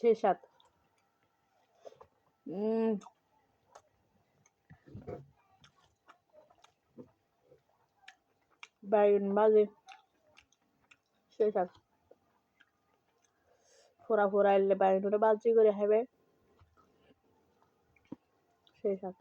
সেই স্বাদ। বাইগন ভাজি সেই স্বাদ। ফোড়া ফোড়া এলে বাইগনটা ভাজি করে খাবে সেই স্বাদ।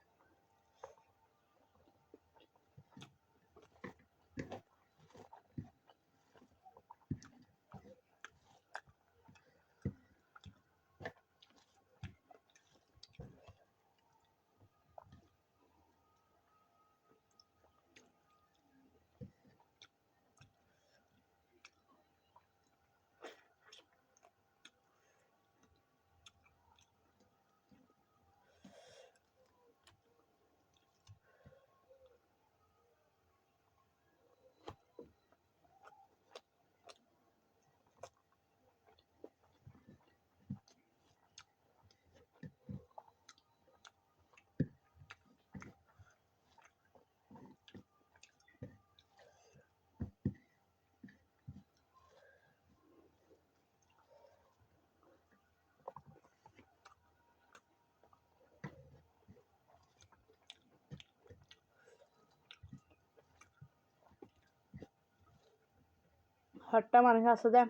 হট্টা মানুষ আছে দে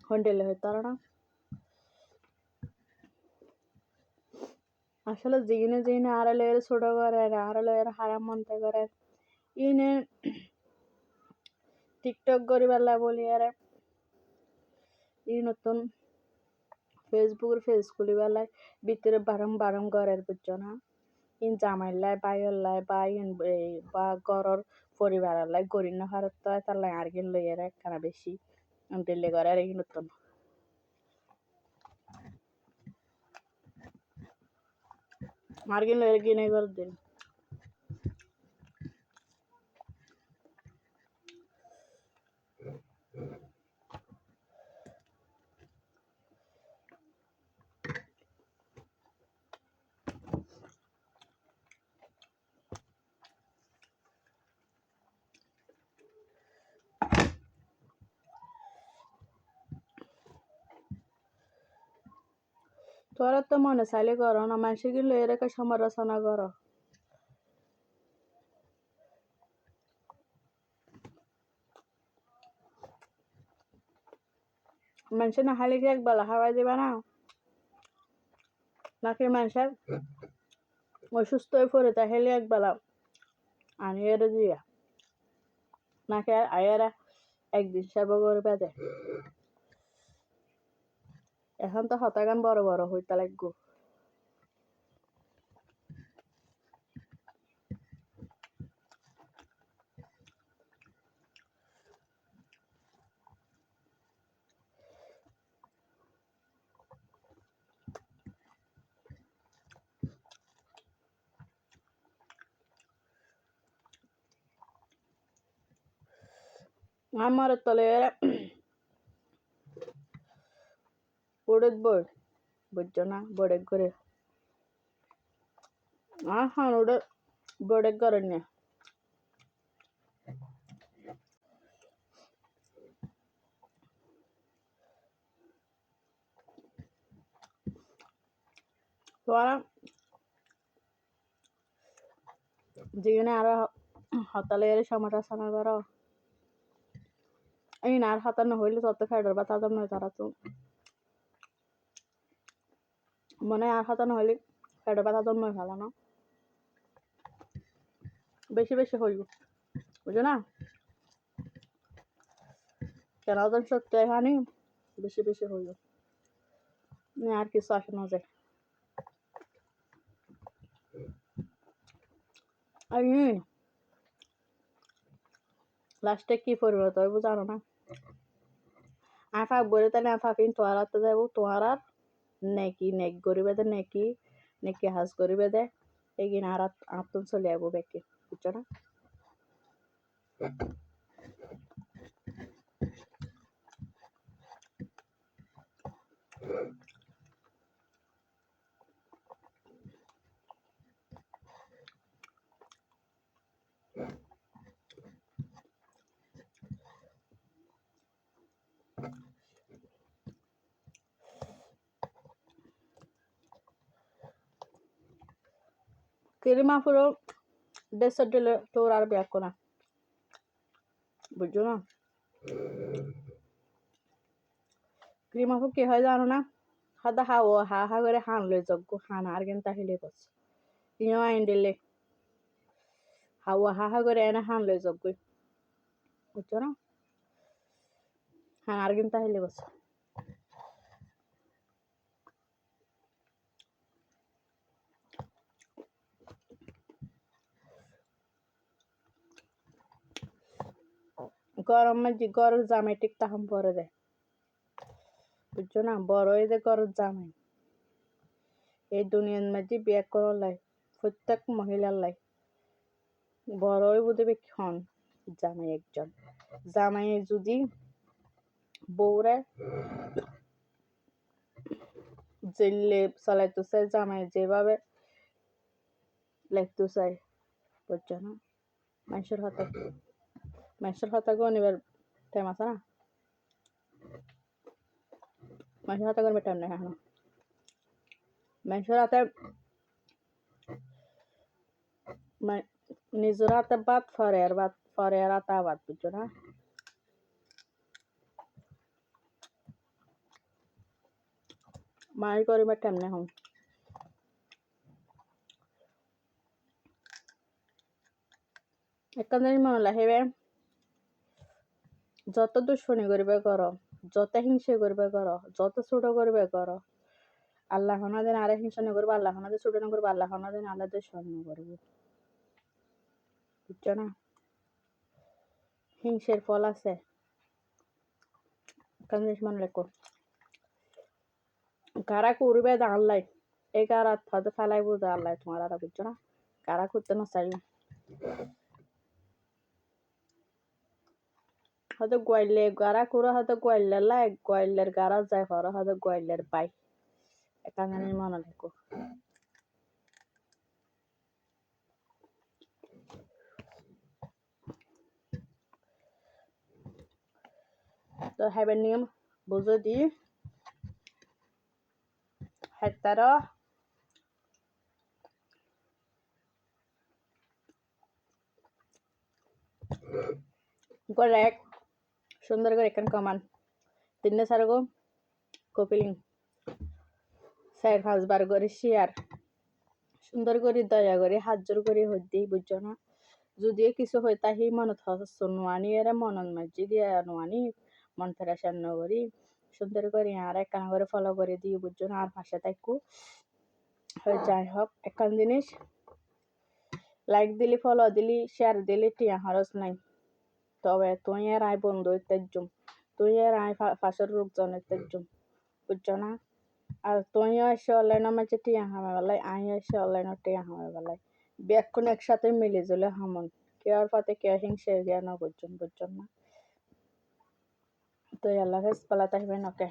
হন্ডেলে হইতে পারে না। আসলে জিনে জিনে আড়ালে ছোট করে আড়ালে হারাম মনতে করে ইনে টিকটক করিবার বলি আরে ই নতুন ফেসবুকের ফেস খুলিবার ভিতরে বারম ঘরের বুঝছো না ইন জামাইলাই বাইরলাই বা ঘরের পরিবারের লাই গড়ি না হারত তার লাই আর গিন লইয়ের একখানা বেশি দিল্লি ঘরের এই নতুন মার্গিন লইয়ের গিনে করে দিন তোরা তো মনে চাইলে করো না মানুষের গিন লইয়ের একটা সমালোচনা করো মানুষের না খালি কি একবেলা খাওয়াই দিবা না নাকি মানুষের অসুস্থ হয়ে পড়ে তাহলে একবেলা আনিয়ে দিয়া নাকি আয়েরা একদিন সেবা করবে দে এখন তো হতাগান বড় বড় হইতে লাগবো আমার তলে উড়দ বই বুঝছো না বড়ে করে হ্যাঁ ওটা বড়ে করে নে তোরা যেখানে আরো হতালে সমালোচনা করো এই না আর হাতানো হইলে তত ফেডার বা তাদের নয় তারা তো মনে আর হাতানো হইলে ফেডার বা তাদের নয় ভালো না বেশি বেশি হইব বুঝো না কেন ওদের সত্যি এখানে বেশি বেশি হইব আর কিছু আসে না যায় আর লাস্টে কি পরিবর্তন হইব জানো না আফা বলে তাহলে আফাফিন তোয়ারা তো যাবো তোয়ারা নেকি নেক গরিবে দে নেকি হাজ গরিবে দে এগিন আর আত্মন চলে যাবো বেকে বুঝছো না কিরিমা পুরো দেশের দিলে তোর আর বিয়া করা বুঝছো না ক্রিমাফু কি হয় জানো না হাদা হাও হা হা করে হান লই যজ্ঞ হান আর কিন্তু হিলে করছে ইও আইন দিলে হাওয়া হা হা করে এনে হান লই যজ্ঞ বুঝছো না হান আর কিন্তু হিলে করছে গরম মাঝে গরম জামাই ঠিক তখন পরে দেয় বুঝছো না বড় যে গরম জামাই এই দুনিয়ার মাঝে বিয়ে করার লাই প্রত্যেক মহিলার লাই বড়ই বুঝবে ক্ষণ জামাই একজন জামাই যদি বউরে জেলে চালাইতে চাই জামাই যেভাবে লেখতে চাই বুঝছো না মানুষের হাতে গনিবার টাইম আছে না মানুষের হাতে গনিবার টাইম নেই এখন মানুষের হাতে নিজের হাতে ভাত ফরে আর আতা ভাত বুঝছো না মাই করিবার টাইম নেই এখন একটা জিনিস মনে রাখবে যত দুশ্মনী করবে করো যত হিংসে করবে করো যত ছোট করবে করো আল্লাহ দিন আরে হিংসা না করবো আল্লাহ দিন ছোট না করবো আল্লাহ দিন আল্লাহ দুশ্মনী করবো বুঝছো না হিংসের ফল আছে একটা জিনিস মনে রেখো কারা করবে আল্লাহ এই কারা হয়তো ফেলাই বুঝে আল্লাহ তোমার আর বুঝছো না কারা করতে না চাই হয়তো গোয়াইলে গারা করে হয়তো গোয়াইলের লাই গোয়াইলের গারা যায় হর হয়তো গোয়াইলের পাই একটা জিনিস মনে রেখো তো হ্যাবের নিয়ম বুঝো দি হেতারা করে এক সুন্দর করে এখান কমান তিনটে সারগো কপিলিং 4-5 বার করে শেয়ার সুন্দর করে দয়া করে হাত জোর করে হইতে বুঝছো না যদিও কিছু হয় তাহি মনত হস্ত নোয়ানি এরা মনত মাঝি দিয়ে নোয়ানি মন ফেরাসান নগরি সুন্দর করে আর একখানা করে ফলো করে দিয়ে বুঝছো না আর পাশে থাকু যাই হোক একখান জিনিস লাইক দিলি ফলো দিলি শেয়ার দিলি টিয়া খরচ নাই তবে তুই আর আয় বন্ধু তেজুম তুই আর আয় ফাঁসের লোকজনের তেজুম বুঝছো না আর তুইও এসে অনলাইনের মাঝে টিয়া হামে বেলায় আই এসে অনলাইনের টিয়া হামে বেলায় ব্যাগক্ষণ একসাথে মিলে জলে হামন কেয়ার পাতে কেয়ার হিংসে জ্ঞান বুঝছেন না তো আল্লাহ হাফেজ পালা থাকবেন ওকে